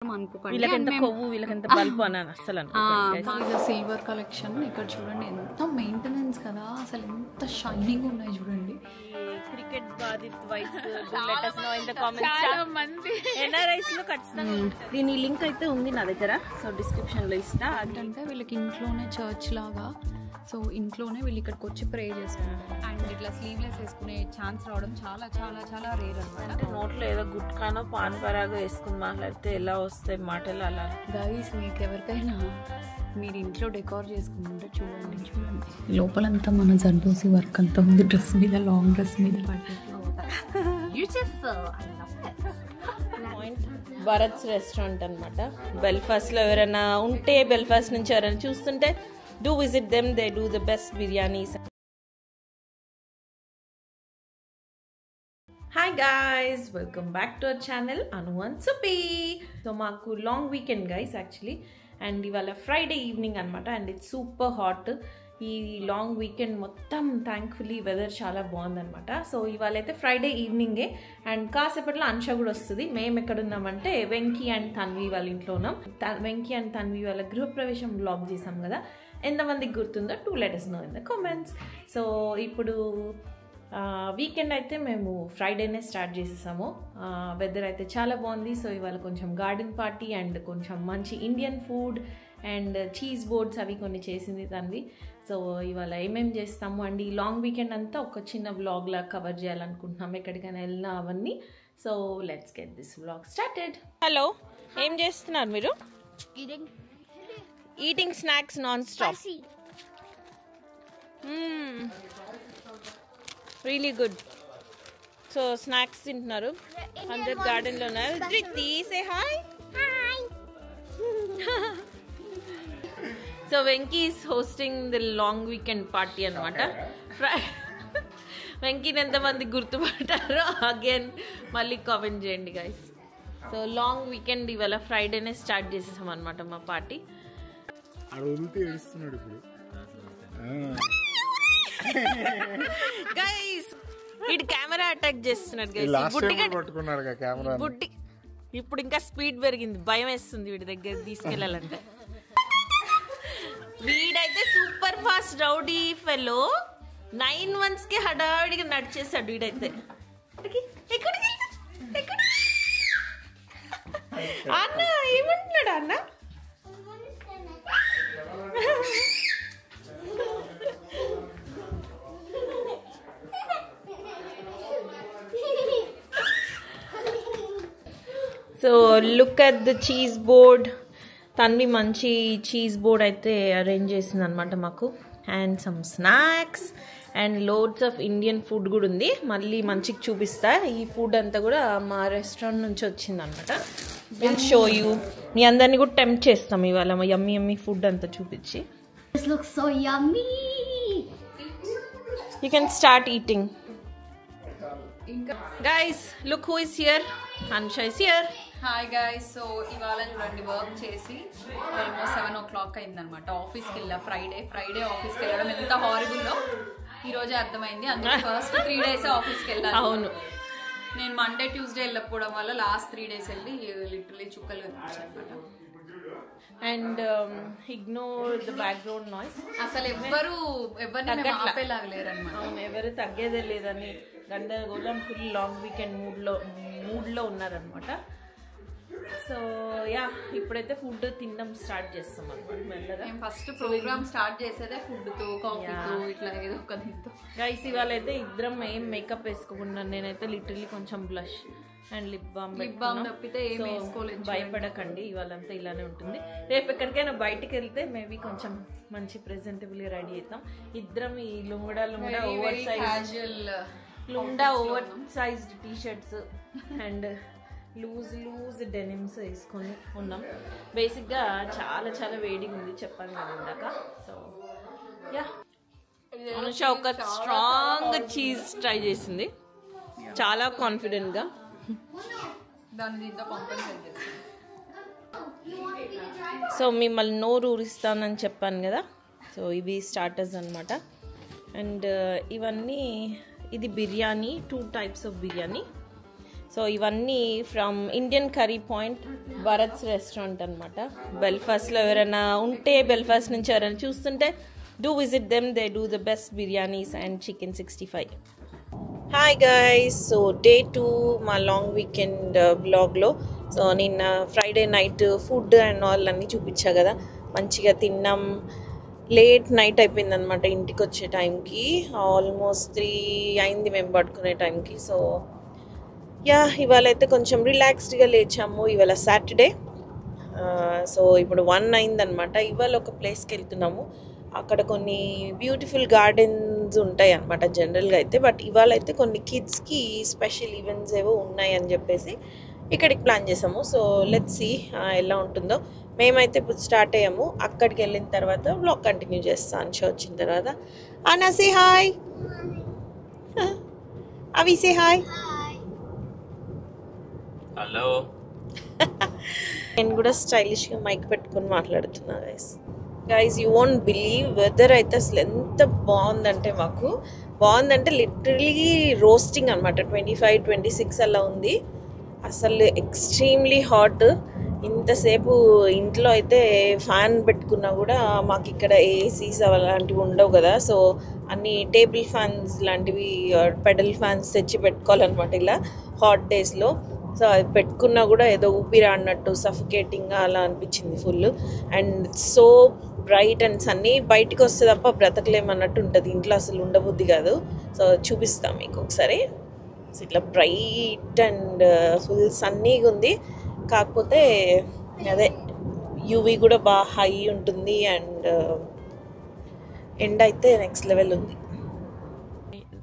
వీళ్ళకెంత కొవ్వు వీళ్ళకెంత బల్బు అని అసలు అనుకోండి. సిల్వర్ కలెక్షన్ ఇక్కడ చూడండి, ఎంత మెయింటెనెన్స్ కదా, అసలు ఎంత షైనింగ్ ఉన్నాయి చూడండి. క్రికెట్ బాధిత్ వైస్ ఎన్ఆర్ఐస్ లో ఖచ్చితంగా దీని లింక్ అయితే ఉంది నా దగ్గర, సో డిస్క్రిప్షన్ లో ఇస్తా. అంటే వీళ్ళకి ఇంట్లోనే చర్చ్ లాగా, సో ఇంట్లోనే వీళ్ళు ఇక్కడికి వచ్చి ప్రే చేసుకుంటారు. అండ్ ఇట్లా స్లీవ్లెస్ వేసుకునే ఛాన్స్ రావడం చాలా చాలా చాలా రేర్ అనమాట. అంటే నోట్లో ఏదో గుట్కానో పాన్ పరాగో వేసుకుని మాట్లాడితే ఎలా వస్తాయి మాటలు అలా. గైస్ మీకు ఎవరికైనా మీరు ఇంట్లో డెకోర్ చేసుకుంటుంటే చూడండి లోపలంతా మన జర్దోసి వర్క్ అంతా ఉంది, డ్రెస్ మీద లాంగ్ డ్రెస్ మీద భరత్స్ రెస్టారెంట్ అనమాట. బెల్ఫాస్ట్ లో ఎవరైనా ఉంటే, బెల్ఫాస్ట్ నుంచి ఎవరైనా చూస్తుంటే do visit them, they do the best biryanis. Hi guys, welcome back to our channel Anu and Supi. So maaku long weekend guys actually, and ivala Friday evening anamata, and it's super hot. ఈ long weekend మొత్తం thankfully weather చాలా బాగుందనమాట. So ఇవాళ అయితే Friday ఈవినింగే, and కాసేపట్లో అంశ కూడా వస్తుంది. మేము ఎక్కడున్నామంటే వెంకీ అండ్ తన్వి వాళ్ళ ఇంట్లో ఉన్నాం. వెంకీ అండ్ తన్వి వాళ్ళ గృహప్రవేశం బ్లాగ్ చేసాం కదా, ఎంతమందికి గుర్తుందో to let us know in the comments. So ఇప్పుడు వీకెండ్ అయితే మేము ఫ్రైడేనే స్టార్ట్ చేసేసాము. వెదర్ అయితే చాలా బాగుంది. సో ఇవాళ కొంచెం గార్డెన్ పార్టీ అండ్ కొంచెం మంచి Indian food and cheese boards అవి కొన్ని చేసింది తనవి. సో ఇవాళ ఏమేమి చేస్తాము అండ్ ఈ లాంగ్ వీకెండ్ అంతా ఒక చిన్న వ్లాగ్లా కవర్ చేయాలనుకుంటున్నాం, ఎక్కడికైనా వెళ్ళినా అవన్నీ. So let's get this vlog started. Hello, ఏం చేస్తున్నారు మీరు? Eating snacks non stop. Really good. So snacks తింటున్నారు అందరు గార్డెన్లో ఉన్నారు. Say hi. So Venky is hosting the long weekend party అనమాట. వెంకీని ఎంతమంది గుర్తుపట్టారో అగైన్ మళ్ళీ కామెంట్ చేయండి గైస్. సో లాంగ్ వీకెండ్ ఇవాళ ఫ్రైడేనే స్టార్ట్ చేసేసాం అనమాట మా పార్టీ. గైస్ ఇటు కెమెరా అటాక్ చేస్తున్నాడు గైస్. బుడ్డి ఇప్పుడు ఇంకా స్పీడ్ పెరిగింది, భయం వేస్తుంది వీడి దగ్గర తీసుకెళ్ళాలంటే. వీడైతే super fast rowdy fellow, 9 months కి హడావిడిగా నడిచేసాడు వీడైతే. అన్న ఏమంటున్నాడు అన్న? So look at the cheese board. Tanvi మంచి చీజ్ బోర్డ్ అయితే అరేంజ్ చేసింది అనమాట మాకు. And some snacks and loads of Indian food కూడా ఉంది. మళ్ళీ మంచిగా చూపిస్తా. ఈ ఫుడ్ అంతా కూడా మా రెస్టారెంట్ నుంచి వచ్చింది అనమాట. Will show you. మీ అందరినీ కూడా టెంప్ట్ చేస్తాం ఇవాళ మా యమ్మీ యమ్మీ ఫుడ్ అంతా చూపించి. You can start eating. Guys look who is here. Ansha is here. Hi guys. So ఇవాళ చూడండి వర్క్ చేసి ఆల్మోస్ట్ 7 o'clock అయిందనమాట. ఆఫీస్కి వెళ్ళా. ఫ్రైడే ఆఫీస్కి వెళ్ళడం ఎంత హారిబుల్లో ఈరోజే అర్థమైంది. అందుకే ఫస్ట్ 3 days ఆఫీస్కి వెళ్ళాను. అవును, నేను మండే ట్యూస్డే వెళ్ళకపోవడం వల్ల లాస్ట్ 3 days వెళ్ళి లిటరలీ చుక్కలు కనిపించాను అనమాట. And ignore the background noise. అసలు ఎవరిని ఆపేలాగలేరనమాట. అవును, ఎవరు తగ్గేదే లేదని గందరగోళం, ఫుల్ లాంగ్ వీకెండ్ మూడ్లో ఉన్నారనమాట. సో యా, ఇప్పుడైతే ఫుడ్ తినడం స్టార్ట్ చేస్తాం అనమాట మెల్లగా. మేము ఫస్ట్ ప్రోగ్రామ్ స్టార్ట్ చేసేదే ఫుడ్తో, కాఫీతో, ఇట్లా ఏదో ఒక దీంతో. గైస్ ఇవాళ అయితే ఇద్దరం ఏం మేకప్ వేసుకోకున్నాను. నేనైతే లిటరలీ కొంచెం బ్లష్ అండ్ లిప్ బామ్ తప్పితే ఏం వేసుకోలేదు. భయపడకండి, ఇవాళంతా ఇలానే ఉంటుంది. రేపు ఎక్కడికైనా బయటకు వెళ్తే మేబీ కొంచెం మంచి ప్రెజెంటబుల్గా రెడీ అవుతాం ఇద్దరం. ఈ లుంగడా over size over sized T shirts and loose denims వేసుకొని ఉన్నాం. బేసిక్గా చాలా చాలా వేడిగా ఉంది చెప్పాను కదా ఇందాక. సో యా, అనుష ఒక స్ట్రాంగ్ చీజ్ ట్రై చేసింది చాలా కాన్ఫిడెంట్గా. సో మిమ్మల్ని నోరు ఊరిస్తానని చెప్పాను కదా. సో ఇవి స్టార్టర్స్ అనమాట. అండ్ ఇవన్నీ ఇది biryani, 2 types of biryani. So ఇవన్నీ from Indian curry point Bharath's restaurant అనమాట. బెల్ఫాస్ట్లో ఎవరైనా ఉంటే, బెల్ఫాస్ట్ నుంచి ఎవరైనా చూస్తుంటే do visit them. They do the best biryanis and chicken 65. Hi guys, so day 2 మా లాంగ్ వీకెండ్ బ్లాగ్లో. సో నిన్న Friday night food and all అన్నీ చూపించా కదా, మంచిగా తిన్నాం. లేట్ నైట్ అయిపోయింది అనమాట ఇంటికి వచ్చే టైంకి. ఆల్మోస్ట్ 3 అయింది మేము పడుకునే టైంకి. సో యా, ఇవాళ అయితే కొంచెం రిలాక్స్డ్గా లేచాము. ఇవాళ సాటర్డే. సో ఇప్పుడు 1 అయిందనమాట. ఇవాళ ఒక ప్లేస్కి వెళ్తున్నాము. అక్కడ కొన్ని బ్యూటిఫుల్ గార్డెన్స్ ఉంటాయి అన్నమాట జనరల్గా అయితే. బట్ ఇవాళ అయితే కొన్ని కిడ్స్కి స్పెషల్ ఈవెంట్స్ ఏవో ఉన్నాయి అని చెప్పేసి ఇక్కడికి ప్లాన్ చేసాము. సో లెట్స్ సీ ఎలా ఉంటుందో. మేమైతే ఇప్పుడు స్టార్ట్ అయ్యాము. అక్కడికి వెళ్ళిన తర్వాత బ్లాగ్ కంటిన్యూ చేస్తాను. అన్షా వచ్చిన తర్వాత. అన్నా సే హాయ్. అవి సే హాయ్. హలో. నేను కూడా స్టైలిష్గా మైక్ పెట్టుకొని మాట్లాడుతున్నా guys. You won't believe, weather అయితే అసలు ఎంత బాగుందంటే, మాకు బాగుందంటే లిటరలీ రోస్టింగ్ అనమాట. 25-26 అలా ఉంది. అసలు ఎక్స్ట్రీమ్లీ హాట్. ఇంతసేపు ఇంట్లో అయితే ఫ్యాన్ పెట్టుకున్నా కూడా మాకు ఇక్కడ ఏసీస్ అలాంటివి ఉండవు కదా. సో అన్ని టేబుల్ ఫ్యాన్స్ లాంటివి, పెడల్ ఫ్యాన్స్ తెచ్చి పెట్టుకోవాలన్నమాట ఇలా హాట్ డేస్లో. సో అది పెట్టుకున్నా కూడా ఏదో ఊపిరి అన్నట్టు సఫికేటింగ్గా అలా అనిపించింది full. And so bright and Sunny. బయటికి వస్తే తప్ప బ్రతకలేమన్నట్టు ఉంటుంది, ఇంట్లో అసలు ఉండబుద్ధి కాదు. సో చూపిస్తాం మీకు ఒకసారి. సో ఇట్లా బ్రైట్ అండ్ ఫుల్ సన్నీగా ఉంది. కాకపోతే అదే యూవీ కూడా బాగా హై ఉంటుంది అండ్ ఎండ్ అయితే నెక్స్ట్ లెవెల్ ఉంది.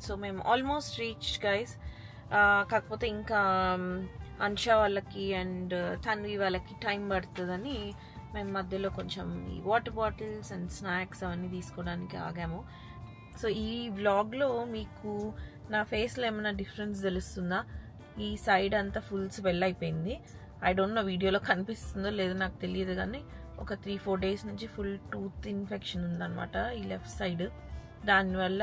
సో మేము ఆల్మోస్ట్ రీచ్ గైస్. కాకపోతే ఇంకా అన్షా వాళ్ళకి అండ్ తన్వి వాళ్ళకి టైం పడుతుందని మేము మధ్యలో కొంచెం ఈ వాటర్ బాటిల్స్ అండ్ స్నాక్స్ అవన్నీ తీసుకోవడానికి ఆగాము. సో ఈ వ్లాగ్లో మీకు నా ఫేస్లో ఏమైనా డిఫరెన్స్ తెలుస్తుందా? ఈ సైడ్ అంతా ఫుల్ స్వెల్ అయిపోయింది. ఐ డోంట్ నో వీడియోలో కనిపిస్తుందో లేదో నాకు తెలియదు, కానీ ఒక 3-4 డేస్ నుంచి ఫుల్ టూత్ ఇన్ఫెక్షన్ ఉందన్నమాట ఈ లెఫ్ట్ సైడ్. దానివల్ల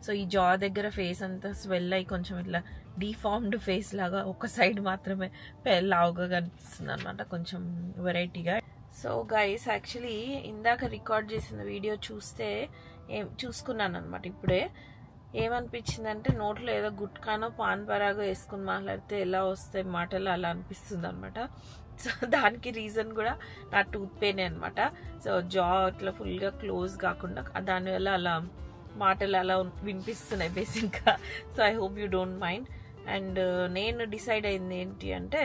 సో ఈ జా దగ్గర ఫేస్ అంతా స్వెల్ అయ్యి కొంచెం ఇట్లా డీఫార్మ్డ్ ఫేస్ లాగా ఒక సైడ్ మాత్రమే లావుగా కనిపిస్తుంది అనమాట, కొంచెం వెరైటీగా. సో గైస్, యాక్చువల్లీ ఇందాక రికార్డ్ చేసిన వీడియో చూసుకున్నాను అనమాట ఇప్పుడే. ఏమనిపించిందంటే నోట్లో ఏదో గుట్కానో పాన్ పరాగో వేసుకుని మాట్లాడితే ఎలా వస్తాయి మాటలు అలా అనిపిస్తుంది అనమాట. సో దానికి రీజన్ కూడా నా టూత్ పెయిన్ అనమాట. సో జా అట్లా ఫుల్గా క్లోజ్ కాకుండా దానివల్ల అలా మాటలు అలా వినిపిస్తున్నాయి బేసిక్గా. So I hope you don't mind. And నేను డిసైడ్ అయింది ఏంటి అంటే,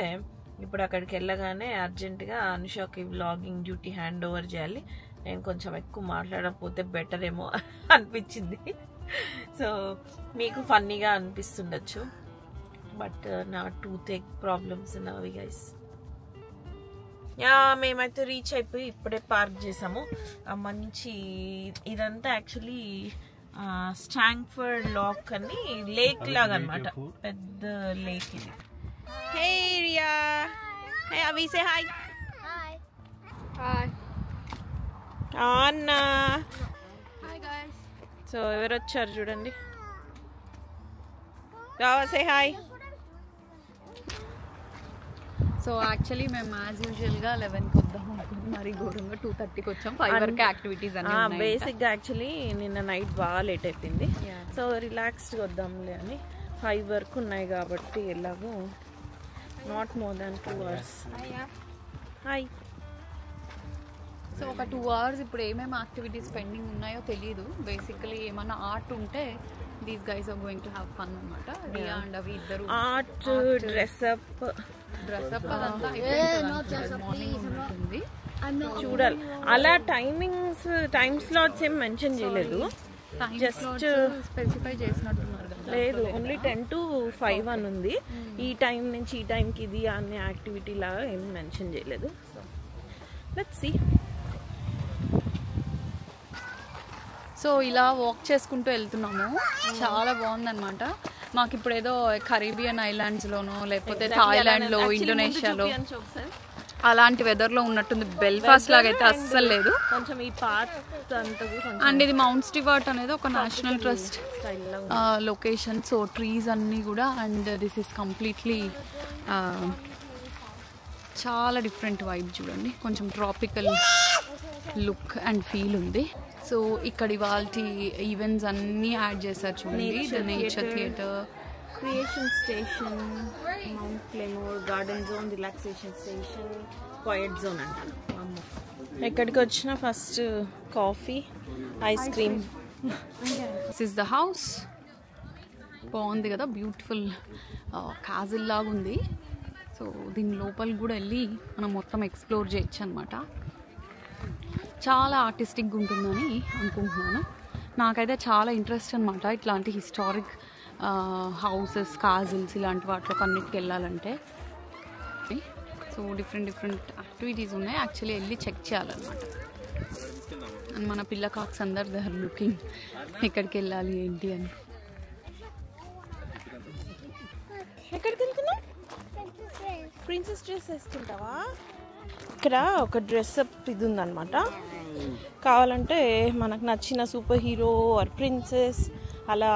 ఇప్పుడు అక్కడికి వెళ్ళగానే అర్జెంటుగా అనుషాకి వ్లాగింగ్ డ్యూటీ హ్యాండ్ ఓవర్ చేయాలి. నేను కొంచెం ఎక్కువ మాట్లాడకపోతే బెటర్ ఏమో అనిపించింది. సో మీకు ఫన్నీగా అనిపిస్తుండొచ్చు, బట్ నా టూత్ ఏక్ ప్రాబ్లమ్స్ ఉన్నవి గైస్. యా, మేమైతే రీచ్ అయిపోయి ఇప్పుడే పార్క్ చేసాము. మంచి ఇదంతా యాక్చువల్లీ స్టాంక్ఫర్డ్ లాక్ అని లేక్ లాగా అనమాట, పెద్ద లేక్ ఇది. హే రియా, హే అవి సే హాయ్. హాయ్ అన్నా. Hi guys. సో ఎవరు వచ్చారు చూడండి. రావా సే హాయ్. సో యాక్చువల్లీ మేము యాజ్ యూజువల్గా 11కి వద్దాం అనుకుంటున్నాం, మరి ఘోరంగా 2:30కి వచ్చాం. 5 వరకు యాక్టివిటీస్ అన్నీ బేసిక్గా యాక్చువల్లీ నిన్న నైట్ బాగా లేట్ అయిపోయింది. సో రిలాక్స్డ్గా వద్దాంలే అని 5 వరకు ఉన్నాయి కాబట్టి ఎలాగో not more than 2 hours. Hi. So ఒక 2 hours ఇప్పుడు ఏమేమి యాక్టివిటీస్ పెండింగ్ ఉన్నాయో తెలియదు. బేసికలీ ఏమన్నా ఆర్ట్ ఉంటే these guys are going to have fun అనమాట. రియా అండ్ అవి ఇద్దరు ఆర్ట్, డ్రెస్అప్ అదంతా మార్నింగ్ ఉంటుంది చూడాలి. అలా టైమ్ స్లాట్స్ ఏం మెన్షన్ చేయలేదు, జస్ట్ స్పెసిఫై చేసినట్టున్నారు కదా. లేదు, ఓన్లీ 10 to 5 అని ఉంది. ఈ టైం నుంచి ఈ టైంకి ఇది అనే యాక్టివిటీ లాగా ఏం మెన్షన్ చేయలేదు. So let's see. సో ఇలా వాక్ చేసుకుంటూ వెళ్తున్నాము, చాలా బాగుందన్నమాట. మాకు ఇప్పుడు ఏదో కరీబియన్ ఐలాండ్స్లోనో లేకపోతే థాయిలాండ్లో, ఇండోనేషియాలో అలాంటి వెదర్లో ఉన్నట్టుంది. బెల్ఫాస్ట్ లాగా అయితే అస్సలు లేదు. కొంచెం ఈ పార్ట్ అండ్ ఇది మౌంట్ స్టివార్ట్ అనేది ఒక National Trust location. So trees అన్నీ కూడా అండ్ దిస్ ఈస్ కంప్లీట్లీ చాలా డిఫరెంట్ వైబ్ చూడండి. కొంచెం ట్రాపికల్ లుక్ అండ్ ఫీల్ ఉంది. సో ఇక్కడ ఇవాళ ఈవెంట్స్ అన్నీ యాడ్ చేశారు చూడండి. The nature theatre, creation station, Mount Clemore, garden zone, relaxation station, quiet zone అంటారు. ఎక్కడికి వచ్చినా first coffee, ice cream. This is the house. బాగుంది కదా, బ్యూటిఫుల్ క్యాజిల్ లాగా ఉంది. సో దీని లోపలికి కూడా వెళ్ళి మనం మొత్తం ఎక్స్ప్లోర్ చేయొచ్చు అనమాట. చాలా ఆర్టిస్టిక్గా ఉంటుందని అనుకుంటున్నాను. నాకైతే చాలా ఇంట్రెస్ట్ అనమాట ఇట్లాంటి హిస్టారిక్ హౌసెస్, కాజిల్స్ ఇలాంటి వాటిలో అన్నిటికి వెళ్ళాలంటే. సో డిఫరెంట్ యాక్టివిటీస్ ఉన్నాయి. యాక్చువల్లీ వెళ్ళి చెక్ చేయాలన్నమాట. అండ్ మన పిల్ల కాక్స్ అందరు దే ఆర్ లుకింగ్ ఎక్కడికి వెళ్ళాలి ఏంటి అని. ఎక్కడికి వెళ్తున్నావు? ప్రిన్సెస్ డ్రెస్ వేసుకుంటావా? ఇక్కడ ఒక డ్రెస్అప్ ఇది ఉందన్నమాట. కావాలంటే మనకు నచ్చిన సూపర్ హీరో ఆర్ ప్రిన్సెస్ అలా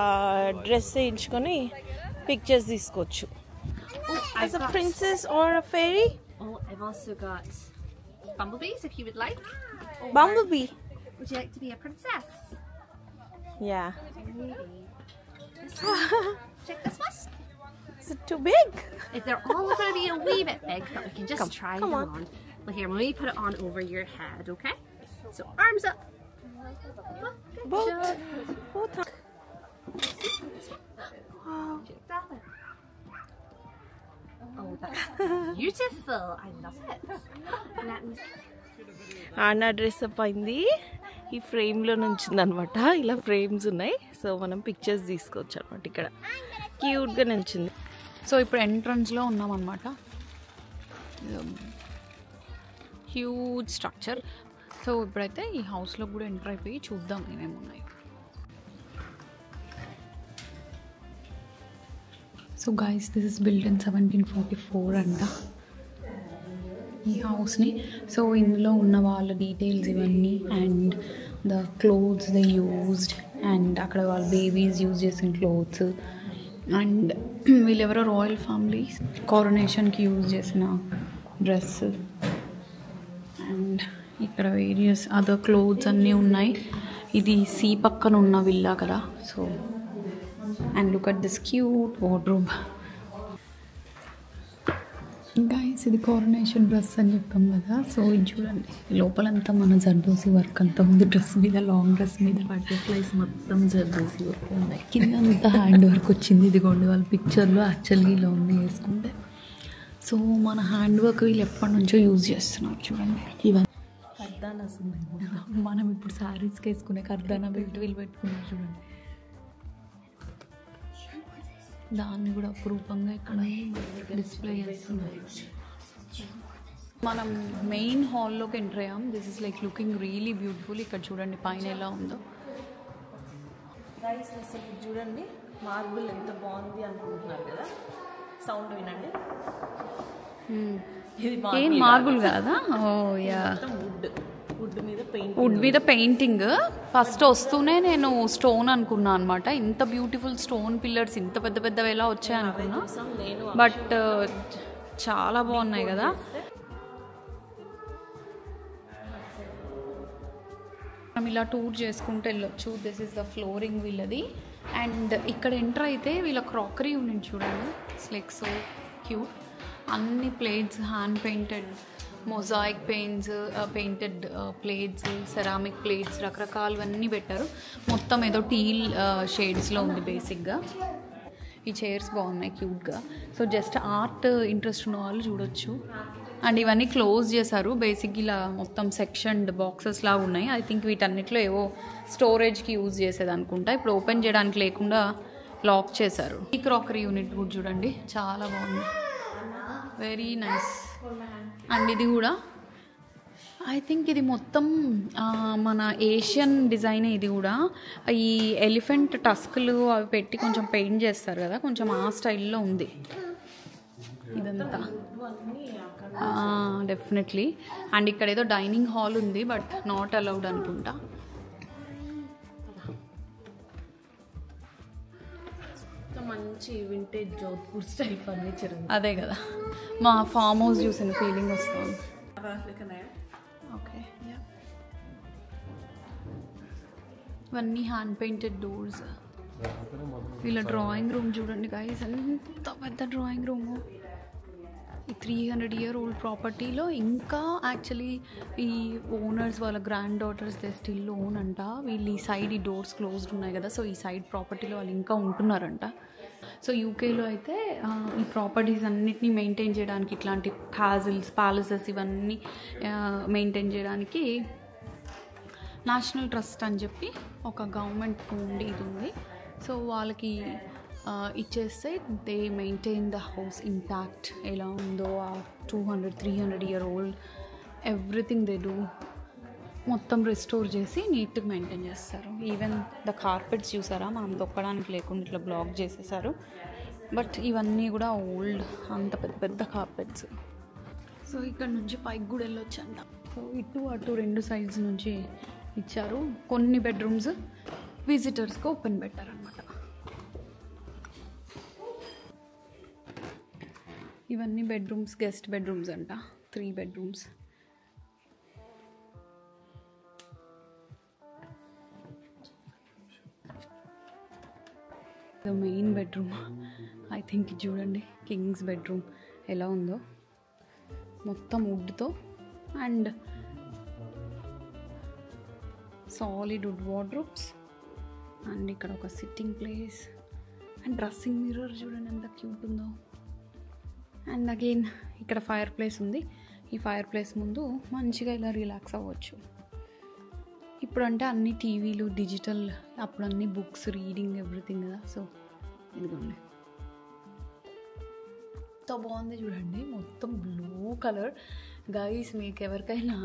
డ్రెస్ వేయించుకొని పిక్చర్స్ తీసుకోవచ్చు. As a princess or a fairy? Oh, I've also got bumblebees if you would like. Bumblebee. Would you like to be a princess? Yeah. Check this one. Is it too big? If they're all going to be a wee bit big, but we can just try come them on. Well, here, let me put it on over your head, okay? So arms up. Both. Good Both. job. Wow. Check that one. Oh, that's beautiful. I love it. Let me... Ana dress up అయింది. ఈ ఫ్రేమ్లో నుంచింది అనమాట. ఇలా frames ఉన్నాయి. So మనం pictures తీసుకోవచ్చు అనమాట. ఇక్కడ క్యూట్గా నుంచింది. సో ఇప్పుడు ఎంట్రన్స్లో ఉన్నామన్నమాట. Huge structure. సో ఇప్పుడైతే ఈ హౌస్లో కూడా ఎంటర్ అయిపోయి చూద్దాం ఏమేమి ఉన్నాయి. So guys, this is build in 1744 అంట ఈ హౌస్ని. సో ఇందులో ఉన్న వాళ్ళ డీటెయిల్స్ ఇవన్నీ and the clothes they used and అక్కడ వాళ్ళ బేబీస్ యూజ్ చేసిన క్లోత్స్ అండ్ వీళ్ళెవరో రాయల్ ఫ్యామిలీ కారోనేషన్కి యూజ్ చేసిన డ్రెస్ అండ్ ఇక్కడ వేరియస్ అదర్ క్లోత్స్ అన్నీ ఉన్నాయి. ఇది సీ పక్కన ఉన్న విల్లా కదా. So and look at this cute wardrobe. Guys, ఇది కారోనేషన్ డ్రెస్ అని చెప్పాం కదా. సో ఇది చూడండి, లోపలంతా మన జర్దోసి వర్క్ అంతా ఉంది. డ్రెస్ మీద, లాంగ్ డ్రెస్ మీద బటర్ఫ్లైస్ మొత్తం జర్దోసి వర్క్ ఉన్నాయి. కింద అంతా హ్యాండ్ వర్క్ వచ్చింది. ఇదిగోండి వాళ్ళ పిక్చర్లో యాక్చువల్గా ఇలా ఉంది వేసుకుంటే. సో మన హ్యాండ్ వర్క్ వీళ్ళు ఎప్పటి నుంచో యూజ్ చేస్తున్నారు చూడండి. ఇవన్నీ కర్దానాస్ ఉన్నాయి. మనం ఇప్పుడు శారీస్కి వేసుకునే కర్దానా బెల్ట్ వీళ్ళు పెట్టుకున్నారు చూడండి. దాన్ని కూడా అపురూపంగా ఇక్కడ డిస్ప్లే చేస్తున్నారు. మనం మెయిన్ హాల్లోకి ఎంటర్ అయ్యాం. This is like looking really beautiful. ఇక్కడ చూడండి పైన ఎలా ఉందో. రైస్ అసలు చూడండి, మార్బుల్ ఎంత బాగుంది అనుకుంటున్నారు కదా. సౌండ్ వినండి. ఏం మార్బుల్ కాదా? ఓ యా, వుడ్ మీద పెయింటింగ్. ఫస్ట్ వస్తూనే నేను స్టోన్ అనుకున్నా అనమాట. ఇంత బ్యూటిఫుల్ స్టోన్ పిల్లర్స్ ఇంత పెద్ద పెద్దవి ఎలా వచ్చాయి అనుకున్నా. బట్ చాలా బాగున్నాయి కదా. మనం ఇలా టూర్ చేసుకుంటూ వెళ్ళొచ్చు. దిస్ ఇస్ ద ఫ్లోరింగ్ వీళ్ళది. అండ్ ఇక్కడ ఎంటర్ అయితే వీళ్ళ క్రాకరీ ఉంది చూడండి. It's like so cute. అన్ని plates hand painted, mosaic painted plates, ceramic plates, రకరకాలవన్నీ పెట్టారు. మొత్తం ఏదో టీల్ షేడ్స్లో ఉంది బేసిక్గా. ఈ చైర్స్ బాగున్నాయి క్యూట్గా. సో జస్ట్ ఆర్ట్ ఇంట్రెస్ట్ ఉన్న వాళ్ళు చూడొచ్చు. అండ్ ఇవన్నీ క్లోజ్ చేశారు. బేసిక్ ఇలా మొత్తం సెక్షన్డ్ బాక్సెస్ లాగా ఉన్నాయి. ఐ థింక్ వీటన్నిటిలో ఏవో స్టోరేజ్కి యూజ్ చేసేది అనుకుంటా. ఇప్పుడు ఓపెన్ చేయడానికి లేకుండా లాక్ చేశారు. ఈ క్రాకరీ యూనిట్ కూడా చూడండి, చాలా బాగుంది, వెరీ నైస్. అండ్ ఇది కూడా ఐ థింక్ ఇది మొత్తం మన ఏషియన్ డిజైన్. ఇది కూడా ఈ ఎలిఫెంట్ టస్క్లు అవి పెట్టి కొంచెం పెయింట్ చేస్తారు కదా, కొంచెం ఆ స్టైల్లో ఉంది. ఇదంతా డెఫినెట్లీ. అండ్ ఇక్కడ ఏదో డైనింగ్ హాల్ ఉంది, బట్ నాట్ అలౌడ్ అనుకుంటా. మంచి వింటేజ్ జోధ్పూర్ స్టైల్ ఫర్నిచర్. అదే కదా, మా ఫామ్ హౌస్ చూసిన ఫీలింగ్ వస్తుంది. ఓకే, ఇవన్నీ హ్యాండ్ పెయింటెడ్ డోర్స్. వీళ్ళ డ్రాయింగ్ రూమ్ చూడండి గైస్, ఎంత పెద్ద డ్రాయింగ్ రూము. ఈ 300-year-old ప్రాపర్టీలో ఇంకా యాక్చువల్లీ ఈ ఓనర్స్ వాళ్ళ grand daughters they still own అంట. వీళ్ళు ఈ సైడ్ ఈ డోర్స్ క్లోజ్డ్ ఉన్నాయి కదా, సో ఈ సైడ్ ప్రాపర్టీలో వాళ్ళు ఇంకా ఉంటున్నారంట. సో యూకేలో అయితే ఈ ప్రాపర్టీస్ అన్నిటినీ మెయింటైన్ చేయడానికి, ఇట్లాంటి క్యాజిల్స్, ప్యాలెసెస్ ఇవన్నీ మెయింటైన్ చేయడానికి నేషనల్ ట్రస్ట్ అని చెప్పి ఒక గవర్నమెంట్ ఉండి ఇది ఉంది. సో వాళ్ళకి ఇచ్చేస్తే they maintain the house intact. ఎలా ఉందో ఆ 200-300-year-old ఎవ్రీథింగ్ దే డూ, మొత్తం రెస్టోర్ చేసి నీట్గా మెయింటైన్ చేస్తారు. ఈవెన్ ద కార్పెట్స్ చూసారా, మనం తొక్కడానికి లేకుండా ఇట్లా బ్లాక్ చేసేసారు. బట్ ఇవన్నీ కూడా ఓల్డ్, అంత పెద్ద పెద్ద కార్పెట్స్. సో ఇక్కడ నుంచి పైకి కూడా వెళ్ళొచ్చంట. సో ఇటు అటు 2 sides నుంచి ఇచ్చారు. కొన్ని బెడ్రూమ్స్ విజిటర్స్కి ఓపెన్ పెట్టారనమాట. ఇవన్నీ బెడ్రూమ్స్, గెస్ట్ బెడ్రూమ్స్ అంట, 3 bedrooms. The main bedroom, I think చూడండి కింగ్స్ బెడ్రూమ్ ఎలా ఉందో, మొత్తం వుడ్తో and solid wood wardrobes. And ఇక్కడ ఒక sitting place and dressing mirror చూడండి ఎంత క్యూట్ ఉందో. అండ్ అగైన్ ఇక్కడ ఫైర్ ప్లేస్ ఉంది. ఈ ఫైర్ ప్లేస్ ముందు మంచిగా ఇలా రిలాక్స్ అవ్వచ్చు. ఇప్పుడు అంటే అన్ని టీవీలు, డిజిటల్, అప్పుడు అన్ని బుక్స్, రీడింగ్, ఎవ్రీథింగ్ కదా. సో ఇదిగోండి ఎంత బాగుంది చూడండి, మొత్తం బ్లూ కలర్. గైస్ మీకు ఎవరికైనా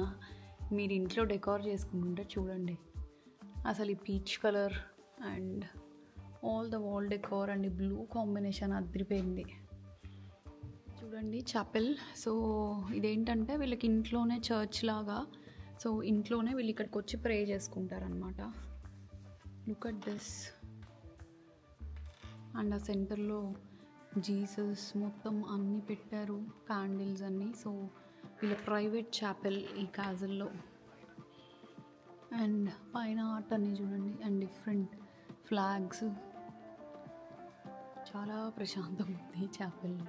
మీరు ఇంట్లో డెకార్ చేసుకుంటుంటే చూడండి, అసలు ఈ peach colour and all the wall decor and ఈ బ్లూ కాంబినేషన్ అదిరిపోయింది. చూడండి చాపెల్. సో ఇదేంటంటే వీళ్ళకి ఇంట్లోనే చర్చ్ లాగా, సో ఇంట్లోనే వీళ్ళు ఇక్కడికి వచ్చి ప్రే చేసుకుంటారనమాట. Look at this. అండ్ ఆ సెంటర్లో జీసస్ మొత్తం అన్నీ పెట్టారు, క్యాండిల్స్ అన్నీ. సో వీళ్ళ ప్రైవేట్ చాపెల్ ఈ క్యాజల్లో. అండ్ పైన ఆర్ట్ అన్నీ చూడండి అండ్ డిఫరెంట్ ఫ్లాగ్స్. చాలా ప్రశాంతంగా ఉంది ఈ చాపెల్లో.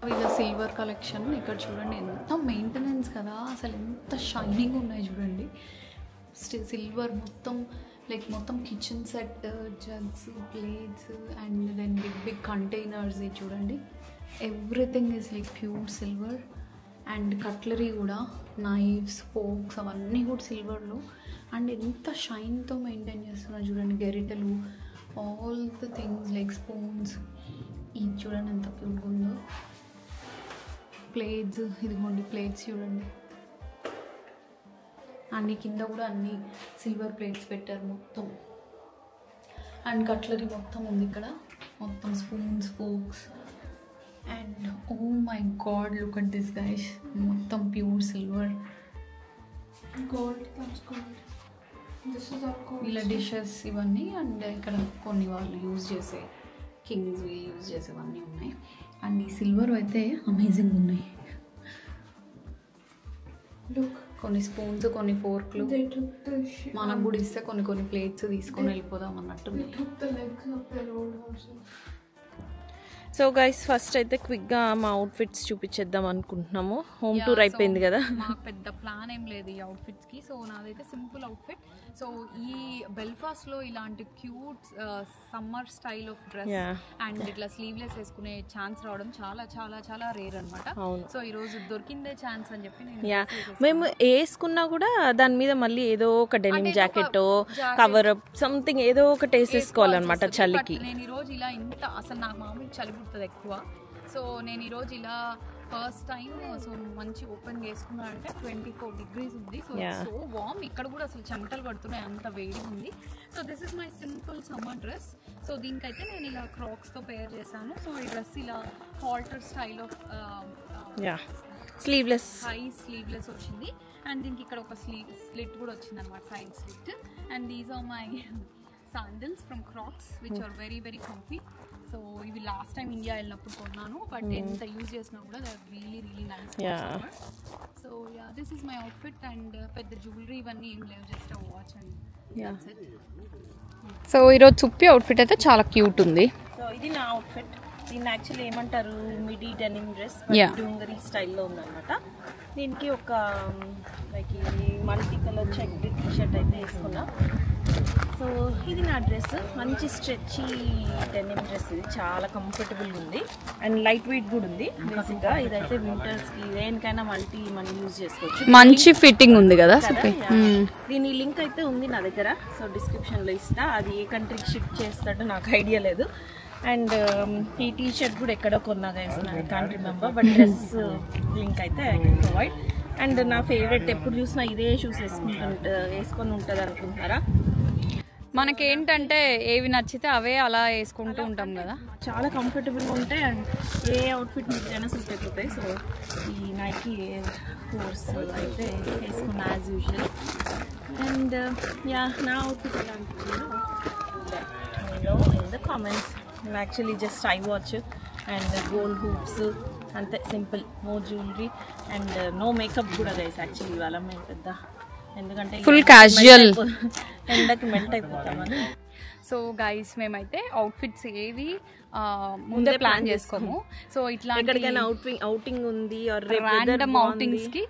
వీళ్ళ సిల్వర్ కలెక్షన్ ఇక్కడ చూడండి, ఎంత మెయింటెనెన్స్ కదా, అసలు ఎంత షైనింగ్ ఉన్నాయి చూడండి. సిల్వర్ మొత్తం లైక్ మొత్తం kitchen set, jugs, plates and then big big containers చూడండి. Everything is like pure silver. And cutlery కూడా, నైఫ్స్, ఫోక్స్ అవన్నీ కూడా సిల్వర్లో. అండ్ ఎంత షైన్తో మెయింటైన్ చేస్తున్నారు చూడండి. గరిటెలు, all the things like spoons. ఇది చూడండి ఎంత క్యూట్గా ఉందో. ప్లేట్స్, ఇదిగోండి ప్లేట్స్ చూడండి. అన్ని కింద కూడా అన్ని సిల్వర్ ప్లేట్స్ పెట్టారు మొత్తం. అండ్ కట్లరీ మొత్తం ఉంది ఇక్కడ, మొత్తం spoons, forks. And oh my god, look at this guys, మొత్తం ప్యూర్ సిల్వర్. ఇలా డిషెస్ ఇవన్నీ. అండ్ ఇక్కడ కొన్ని వాళ్ళు యూజ్ చేసే కింగ్స్ యూజ్ చేసేవన్నీ ఉన్నాయి. అండ్ ఈ సిల్వర్ అయితే అమేజింగ్ ఉన్నాయి. కొన్ని స్పూన్స్, కొన్ని ఫోర్క్లు, మనకు కూడా ఇస్తే కొన్ని ప్లేట్స్ తీసుకొని వెళ్ళిపోదాం అన్నట్టు. సో గైస్ ఫస్ట్ అయితే క్విక్గా మా అవుట్ఫిట్స్ చూపించేద్దాం అనుకుంటున్నాము. హోమ్ టూర్ అయిపోయింది కదా. మాకు పెద్ద ప్లాన్ ఏం లేదు ఈ అవుట్ఫిట్స్కి. సో నాదైతే సింపుల్ అవుట్ఫిట్. సో ఈ బెల్ఫాస్ట్లో ఇలాంటి cute summer style of dress and ఇట్లా స్లీవ్లెస్ వేసుకునే ఛాన్స్ రావడం చాలా చాలా చాలా రేర్ అనమాట. సో ఈరోజు దొరికిందే ఛాన్స్ అని చెప్పి మేము వేసుకున్నా కూడా దాని మీద మళ్ళీ ఏదో ఒక denim jacket, cover up, something ఏదో ఒకటి వేసేసుకోవాలన్నమాట చలికి. నేను ఈరోజు ఇలా ఇంత అసలు నాకు మామూలు చలి పుడుతుంది ఎక్కువ. సో నేను ఈరోజు ఇలా ఫస్ట్ టైం సో మంచి ఓపెన్ వేసుకున్నా అంటే 24 degrees ఉంది. So so warm. ఇక్కడ కూడా అసలు చెమటలు పడుతున్నాయి, అంత వేడి ఉంది. So this is my simple summer dress. So దీనికైతే నేను ఇలా క్రాక్స్తో పేర్ చేశాను. సో ఈ డ్రెస్ ఇలా halter style of sleeveless, high sleeveless వచ్చింది. అండ్ దీనికి ఇక్కడ ఒక స్లిట్ కూడా వచ్చింది అనమాట, side slit. And these are my sandals from Crocs which are very very comfy. So ఇవి లాస్ట్ టైం ఇండియా వెళ్ళినప్పుడు కొన్నాను, బట్ ఎంత యూజ్ చేసినా కూడా they are really really nice. So yeah, this is my outfit. And పెద్ద jewellery ఇవన్నీ ఏం లేవు, just watch and that's it. So ఈరోజు సుప్పి అవుట్ఫిట్ అయితే చాలా క్యూట్ ఉంది. సో ఇది నా అవుట్ఫిట్. దీన్ని యాక్చువల్లీ ఏమంటారు, మిడీ డెనిమ్ డ్రెస్, డుంగరీ స్టైల్లో ఉందన్నమాట. దీనికి ఒక లైక్ ఇది multi colour check T shirt అయితే వేసుకున్నా. సో ఇది నా డ్రెస్, మంచి స్ట్రెచ్చి డెనిమ్ డ్రెస్. ఇది చాలా కంఫర్టబుల్గా ఉంది అండ్ లైట్ వెయిట్ కూడా ఉంది. బేసిక్గా ఇదైతే వింటర్స్కి దేనికైనా మనం యూజ్ చేసుకోవచ్చు. మంచి ఫిట్టింగ్ ఉంది కదా. దీని లింక్ అయితే ఉంది నా దగ్గర, సో డిస్క్రిప్షన్లో ఇస్తా. అది ఏ కంట్రీకి షిఫ్ట్ చేస్తాడో నాకు ఐడియా లేదు. అండ్ ఈ టీ షర్ట్ కూడా ఎక్కడో కొన్నా guys, I can't remember, but dress link అయితే ఐ కెన్ ప్రొవైడ్. అండ్ నా ఫేవరెట్, ఎప్పుడు చూసినా ఇదే షూస్ వేసుకొని ఉంటుంది అనుకుంటున్నారా? మనకేంటంటే ఏవి నచ్చితే అవే అలా వేసుకుంటూ ఉంటాం కదా, చాలా కంఫర్టబుల్గా ఉంటాయి అండ్ ఏ అవుట్ఫిట్ మీకైనా సూట్ అయిపోతాయి. సో ఈ నైకీ ఫోర్స్ అయితే వేసుకున్నా యాజ్ యూజువల్. అండ్ యా, నా అవుట్ఫిట్ ఎలా అనిపించిందో in the comments. Actually just I watch and gold hoops, అంతే simple, no jewellery and no makeup కూడా గైస్. యాక్చువల్లీ ఇవాళ మేము పెద్ద, ఎందుకంటే ఫుల్ క్యాజువల్, ఎండకి మెల్ట్ అయిపోతామని. సో గైస్ మేమైతే అవుట్ఫిట్స్ ఏవి ముందే ప్లాన్ చేసుకోము. సో ఇట్లా ఎక్కడికైనా అవుటింగ్ ఉంది ర్యాండమ్ అవుటింగ్స్ కి,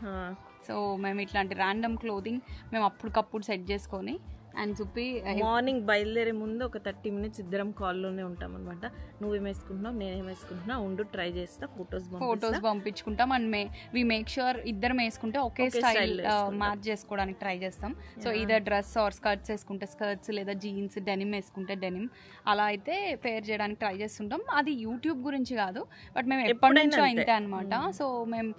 సో మేము ఇట్లాంటి ర్యాండమ్ క్లోదింగ్ మేము అప్పటికప్పుడు సెట్ చేసుకొని అండ్ చూపి మార్నింగ్ బయలుదేరే ముందు ఒక 30 minutes ఇద్దరం కాల్లోనే ఉంటాం అనమాట. నువ్వేం వేసుకుంటున్నావు, నేనేం వేసుకుంటున్నా, ఉండు ట్రై చేస్తా, ఫొటోస్ పంపించుకుంటాం. అండ్ వి మేక్ ష్యూర్ ఇద్దరం వేసుకుంటే ఒకే స్టైల్ మ్యాచ్ చేసుకోవడానికి ట్రై చేస్తాం. So either dress or skirts వేసుకుంటే స్కర్ట్స్, లేదా జీన్స్, డెనిమ్ వేసుకుంటే డెనిమ్, అలా అయితే పేర్ చేయడానికి ట్రై చేస్తుంటాం. అది యూట్యూబ్ గురించి కాదు, బట్ మేము ఎప్పటి నుంచో ఇంతే అనమాట. సో మేము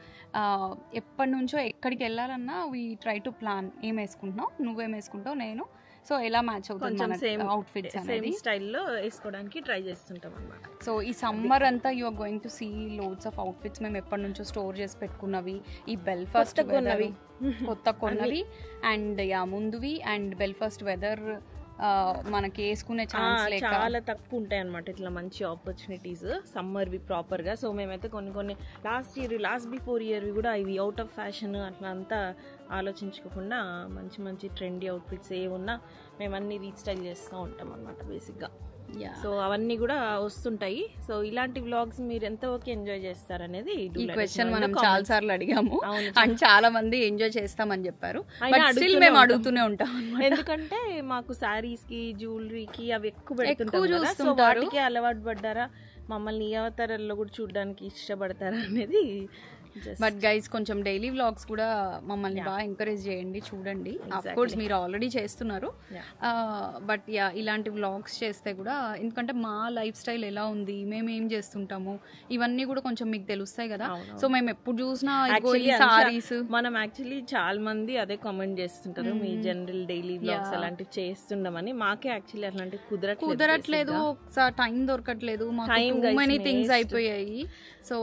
ఎప్పటి నుంచో ఎక్కడికి వెళ్ళాలన్నా వీ ట్రై టు ప్లాన్, ఏం వేసుకుంటున్నావు, నువ్వేం వేసుకుంటావు, నేను, సో ఎలా మ్యాచ్ అవుతుంది అవుట్ఫిట్స్ అనేది స్టైల్లో వేసుకోవడానికి ట్రై చేస్తుంటాం అన్నమాట. సో ఈ సమ్మర్ అంతా you are going to see loads of outfits. మేము ఎప్పటి నుంచో స్టోర్ చేసి పెట్టుకున్నవి, ఈ బెల్ఫాస్ట్ కొన్నవి, కొత్త కొన్నవి అండ్ యా ముందువి. అండ్ బెల్ఫాస్ట్ వెదర్ మనకి వేసుకునే ఛాన్స్ లేక చాలా తక్కువ ఉంటాయి అనమాట ఇట్లా మంచి ఆపర్చునిటీస్ సమ్మర్వి ప్రాపర్గా. సో మేమైతే కొన్ని లాస్ట్ బిఫోర్ ఇయర్వి కూడా ఇవి అవుట్ ఆఫ్ ఫ్యాషన్ అట్లా అంతా ఆలోచించుకోకుండా మంచి మంచి ట్రెండీ అవుట్ఫిట్స్ ఏ ఉన్నా మేము అన్నీ రీస్టైల్ చేస్తూ ఉంటాం అనమాట బేసిక్గా. సో అవన్నీ కూడా వస్తుంటాయి. సో ఇలాంటి వ్లాగ్స్ మీరు ఎంతవరకు ఎంజాయ్ చేస్తారనేది ఈ క్వశ్చన్ మనం చాలా సార్లు అడిగాము అండ్ చాలా మంది ఎంజాయ్ చేస్తామని చెప్పారు. మేము అడుగుతూనే ఉంటాం ఎందుకంటే మాకు శారీస్ కి జ్యువెలరీకి అవి ఎక్కువ పెడుతుంటారు. సో వాటికి అలవాటు పడ్డారా, మమ్మల్ని ఈ అవతారాల్లో కూడా చూడడానికి ఇష్టపడతారా అనేది. బట్ గైస్ కొంచెం డైలీ వ్లాగ్స్ కూడా మమ్మల్ని బాగా ఎంకరేజ్ చేయండి, చూడండి. ఆఫ్ కోర్స్ మీరు ఆల్రెడీ చేస్తున్నారు, బట్ యా ఇలాంటి వ్లాగ్స్ చేస్తే కూడా, ఎందుకంటే మా లైఫ్ స్టైల్ ఎలా ఉంది, మేము ఏం చేస్తుంటాము, ఇవన్నీ కూడా కొంచెం మీకు తెలుస్తాయి కదా. సో మేము ఎప్పుడు చూసినా సారీస్, మనం యాక్చువల్లీ చాలా మంది అదే కామెంట్ చేస్తుంటారు, మీ జనరల్ డైలీ వ్లాగ్స్ అలాంటివి చేస్తుండమని. మాకే యాక్చువల్లీ అట్లాంటివి కుదరట్లేదు, ఒకసారి టైం దొరకట్లేదు, మాకు మెనీ థింగ్స్ అయిపోయాయి. So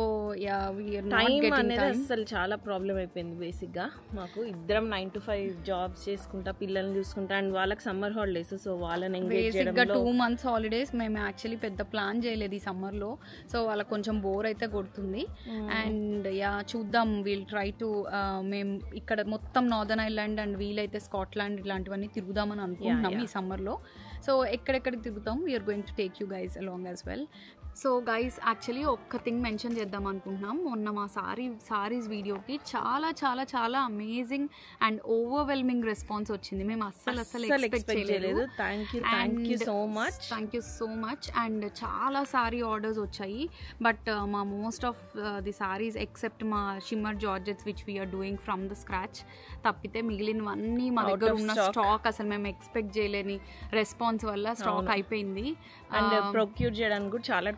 yeah we are not getting అనేది అసలు చాలా ప్రాబ్లం అయిపోయింది బేసిక్గా. మాకు ఇద్దరం 9 to 5 జాబ్స్ చేసుకుంటా, పిల్లల్ని చూసుకుంటా, అండ్ వాళ్ళకి సమ్మర్ హాలిడేస్, సో వాళ్ళని ఎంగేజ్ చేయడంలో 2 months హాలిడేస్ మేము యాక్చువల్లీ పెద్ద ప్లాన్ చేయలేదు ఈ సమ్మర్లో. సో వాళ్ళకి కొంచెం బోర్ అయితే కొడుతుంది. అండ్ యా చూద్దాం, వీల్ ట్రై టు, మేము ఇక్కడ మొత్తం నార్దర్న్ ఐలాండ్ అండ్ వీలైతే స్కాట్లాండ్ ఇలాంటివన్నీ తిరుగుదామని అనుకుంటున్నాం ఈ సమ్మర్లో. సో ఎక్కడెక్కడికి తిరుగుతాం, we are going to take you guys along as well. So guys actually ఒక్క థింగ్ మెన్షన్ చేద్దాం అనుకుంటున్నాం. మొన్న మా సారీస్ వీడియోకి చాలా చాలా చాలా అమేజింగ్ అండ్ ఓవర్వెల్మింగ్ రెస్పాన్స్ వచ్చింది. మేము అస్సలు ఎక్స్పెక్ట్ చేయలేదు. Thank you so much. And చాలా సారీ ఆర్డర్స్ వచ్చాయి. బట్ మా most of the saris except మా shimmer georgettes which we're doing from the scratch తప్పితే మిగిలినవన్నీ మా దగ్గర ఉన్న స్టాక్ అసలు మేము ఎక్స్పెక్ట్ చేయలేని రెస్పాన్స్ వల్ల స్టాక్ అయిపోయింది. అండ్ ప్రొక్యూర్ చేయడానికి కూడా చాలా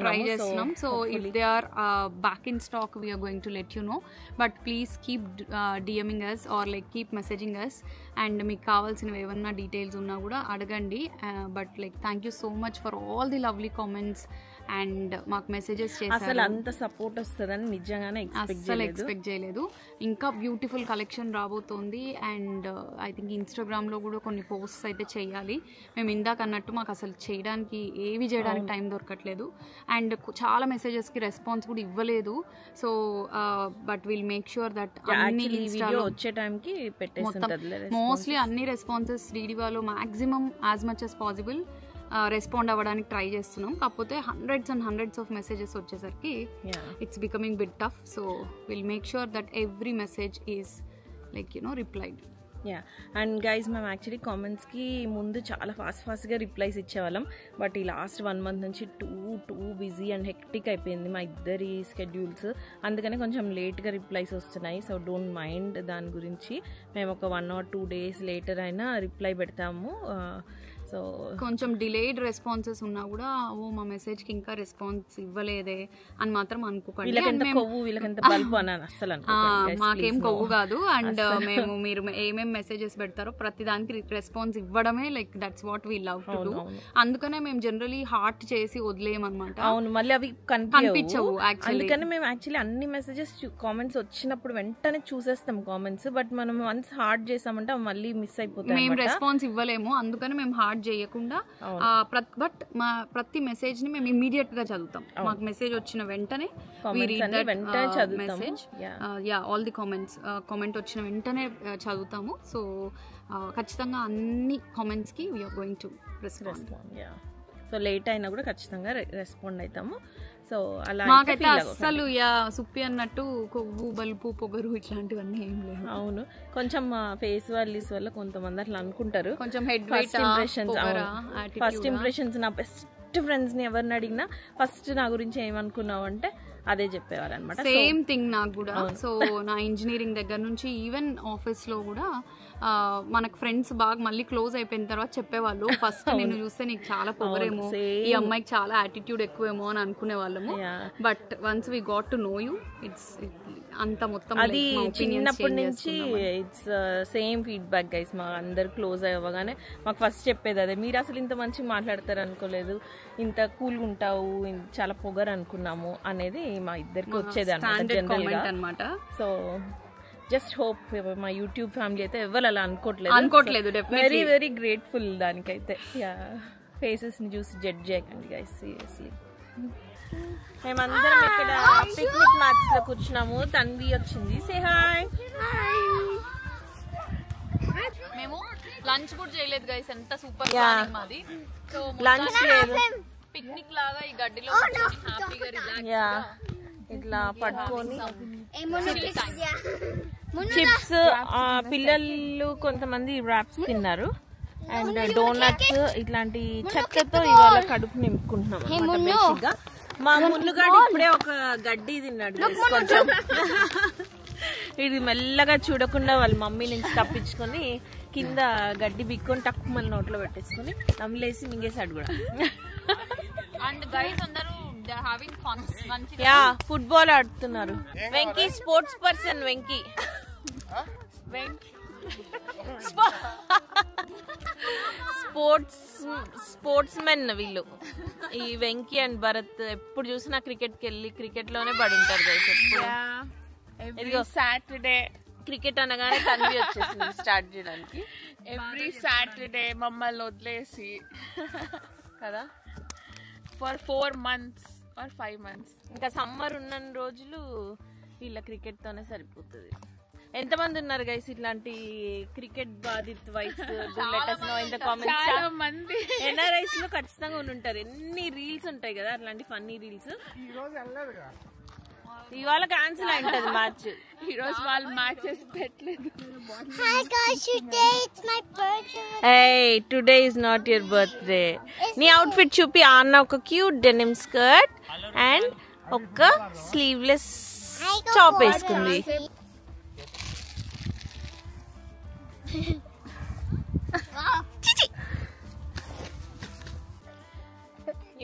ట్రై చేస్తున్నాం. So if they are back in stock we're going to let you know. But please keep DMing us or like keep messaging us. And మీకు కావాల్సినవి ఏమన్నా డీటెయిల్స్ ఉన్నా కూడా అడగండి. But like thank you so much for all the lovely comments and మాకు messages చేశారు. అసలు అంత సపోర్ట్ వస్తుందని నిజంగానే అస్సలు ఎక్స్పెక్ట్ చేయలేదు. ఇంకా బ్యూటిఫుల్ కలెక్షన్ రాబోతోంది. అండ్ ఐ థింక్ ఇన్స్టాగ్రామ్లో కూడా కొన్ని పోస్ట్స్ అయితే చేయాలి. మేము ఇందాక అన్నట్టు మాకు అసలు చేయడానికి టైం దొరకట్లేదు. అండ్ చాలా మెసేజెస్కి రెస్పాన్స్ కూడా ఇవ్వలేదు. So but will make sure that అన్ని వచ్చే టైంకి మోస్ట్లీ అన్ని రెస్పాన్సెస్ డీడీవాలో maximum as much as possible respond అవ్వడానికి ట్రై చేస్తున్నాం. కాకపోతే హండ్రెడ్స్ ఆఫ్ మెసేజెస్ వచ్చేసరికి it's becoming bit tough. So will make sure that every message is like replied. And guys మేము యాక్చువల్లీ కామెంట్స్కి ముందు చాలా ఫాస్ట్గా రిప్లైస్ ఇచ్చేవాళ్ళం. బట్ ఈ లాస్ట్ 1 month నుంచి టూ బిజీ అండ్ హెక్టిక్ అయిపోయింది మా ఇద్దరి స్కెడ్యూల్స్. అందుకనే కొంచెం లేట్గా రిప్లైస్ వస్తున్నాయి. సో డోంట్ మైండ్ దాని గురించి. మేము ఒక 1 or 2 days లేటర్ అయినా రిప్లై పెడతాము. సో కొంచెం డిలేడ్ రెస్పాన్సెస్ ఉన్నా కూడా మా మెసేజ్కి ఇంకా రెస్పాన్స్ ఇవ్వలేదే అని మాత్రం అనుకోకండి. మాకేం కొవ్వు కాదు. అండ్ మీరు ఏమేమి మెసేజెస్ పెడతారో ప్రతి దానికి రెస్పాన్స్ ఇవ్వడమే like that's what we love to do. అందుకనే మేము జనరలీ హార్ట్ చేసి వదిలేయమన్నమాట. అవును, మళ్ళీ అవి కనిపించవు. అందుకని మేము యాక్చువల్లీ అన్ని మెసేజెస్ కామెంట్స్ వచ్చినప్పుడు వెంటనే చూసేస్తాం కామెంట్స్. బట్ మనం వన్స్ హార్ట్ చేసామంటే అవి మళ్ళీ మిస్ అయిపోతాయి. మేము రెస్పాన్స్ ఇవ్వలేము. అందుకని మేము హార్ట్ చేయకుండా బట్ మా ప్రతి మెసేజ్ ని మేము ఇమీడియట్ గా చదువుతాం. మాకు మెసేజ్ వచ్చిన వెంటనే మెసేజ్ ఆల్ ది కామెంట్ వచ్చిన వెంటనే చదువుతాము. సో ఖచ్చితంగా అన్ని కామెంట్స్ కి we are going to respond. So late అయినా కూడా ఖచ్చితంగా రెస్పాండ్ అవుతాము. సో అలా మాకైతే అస్సలు సుప్పి అన్నట్టు కొవ్వు బలుపు పొగరు ఇట్లాంటివన్నీ ఏం లేవు. అవును, కొంచెం ఫేస్ వాల్యూస్ వల్ల కొంతమంది అట్లా అనుకుంటారు. కొంచెం హెడ్ ఫస్ట్ ఇంప్రెషన్స్ నా బెస్ట్ ఫ్రెండ్స్ని ఎవరిని అడిగినా ఫస్ట్ నా గురించి ఏమనుకున్నావు అంటే అదే చెప్పేవారు అనమాట. సేమ్ థింగ్ నాకు కూడా. సో నా ఇంజనీరింగ్ దగ్గర నుంచి ఈవెన్ ఆఫీస్లో కూడా మనకు ఫ్రెండ్స్ బాగా మళ్ళీ క్లోజ్ అయిపోయిన తర్వాత చెప్పేవాళ్ళు ఫస్ట్ నిన్ను చూస్తే నీకు చాలా పొగరేమో, ఈ అమ్మాయికి చాలా యాటిట్యూడ్ ఎక్కువేమో అని అనుకునే వాళ్ళము. But once we got to know you it's అంత మొత్తం అది చిన్నప్పటి నుంచి ఇట్స్ సేమ్ ఫీడ్బ్యాక్ గైస్. మా అందరు క్లోజ్ అవ్వగానే మాకు ఫస్ట్ చెప్పేది అదే, మీరు అసలు ఇంత మంచిగా మాట్లాడతారు అనుకోలేదు, ఇంత కూల్గా ఉంటావు, చాలా పొగరు అనుకున్నాము అనేది మా ఇద్దరికి వచ్చేది అనమాట. సో జస్ట్ హోప్ మా యూట్యూబ్ ఫ్యామిలీ అయితే ఎవరు అలా అనుకోవట్లేదు. వెరీ వెరీ గ్రేట్ఫుల్ దానికైతే. ఫేసెస్ ని చూసి జడ్జ్ చేయకండి గైస్, సీరియస్లీ. మేమందరం ఇక్కడ పిక్నిక్ మ్యాచ్ లో కూర్చున్నాము. తన్వి వచ్చింది. Say hi. మేము లంచ్ కూడా చేయలేదు గైస్, ఎంత సూపర్ మాది. సో లంచ్ లేదు, పిక్నిక్ లాగా ఈ గడ్డిలో హ్యాపీగా రిలాక్స్ ఇట్లా పట్టుకొని చిప్స్, పిల్లలు కొంతమంది ర్యాప్స్ తిన్నారు అండ్ డోనట్స్, ఇట్లాంటి చెత్తతో ఇవాళ కడుపు నింపుకుంటున్నాం బేసిక్ గా. మా మున్నుగాడు ఇప్పుడే ఒక గడ్డి తిన్నాడు కొంచెం. ఇది మెల్లగా చూడకుండా వాళ్ళ మమ్మీ నుంచి తప్పించుకొని కింద గడ్డి బిక్కొని తక్కువ మళ్ళీ నోట్లో పెట్టేసుకుని నమ్మలేసి మింగేశాడు కూడా. అండ్ గైస్ అందరూ ఫుట్బాల్ ఆడుతున్నారు. Venky sports person. Venky sports men వీళ్ళు. ఈ వెంకీ అండ్ భరత్ ఎప్పుడు చూసినా క్రికెట్కి వెళ్ళి క్రికెట్ లోనే పడి ఉంటారు గైస్. సాటర్డే క్రికెట్ అనగానే తన్వి వచ్చేసింది స్టార్ట్ చేయడానికి. ఎవ్రీ సాటర్డే మమ్మల్ని వదిలేసి కదా ఫర్ 4 months or 5 months. ఇంకా సమ్మర్ ఉన్న రోజులు వీళ్ళ క్రికెట్ తోనే సరిపోతుంది. ఎంతమంది ఉన్నారు గైస్ ఇట్లాంటి క్రికెట్ బాధిత్ వైఫ్స్? చాలా మంది ఎన్ఆర్ఐస్ లో ఖచ్చితంగా ఉంటారు. ఎన్ని రీల్స్ ఉంటాయి కదా అట్లాంటి ఫన్నీ రీల్స్. ఇవాళ క్యాన్సిల్ అయింటది మ్యాచ్. ఈ రోజు వాళ్ళు మ్యాచెస్ పెట్టలేదు. Today is not your birthday. నీ అవుట్ఫిట్ చూపి. అన్న ఒక క్యూట్ డెనిమ్ స్కర్ట్ అండ్ ఒక స్లీవ్లెస్ టాప్ వేసుకుంది.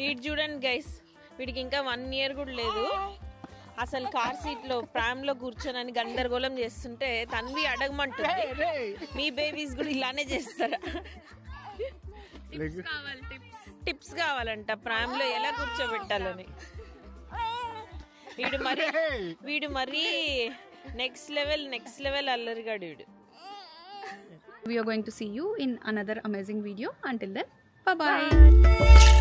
ఇటు చూడండి గైస్, వీడికి ఇంకా 1 year కూడా లేదు. అసలు కార్ సీట్ లో ప్రామ్ లో కూర్చొని గందరగోళం చేస్తుంటే తన్వి అడగమంటుంది, మీ బేబీస్ కూడా ఇలానే చేస్తారా? టిప్స్ కావాలంట ప్రామ్ లో ఎలా కూర్చోబెట్టాలని. వీడు మరి నెక్స్ట్ లెవెల్ అల్లరిగాడు వీడు. We are going to see you in another amazing video. Until then, bye bye.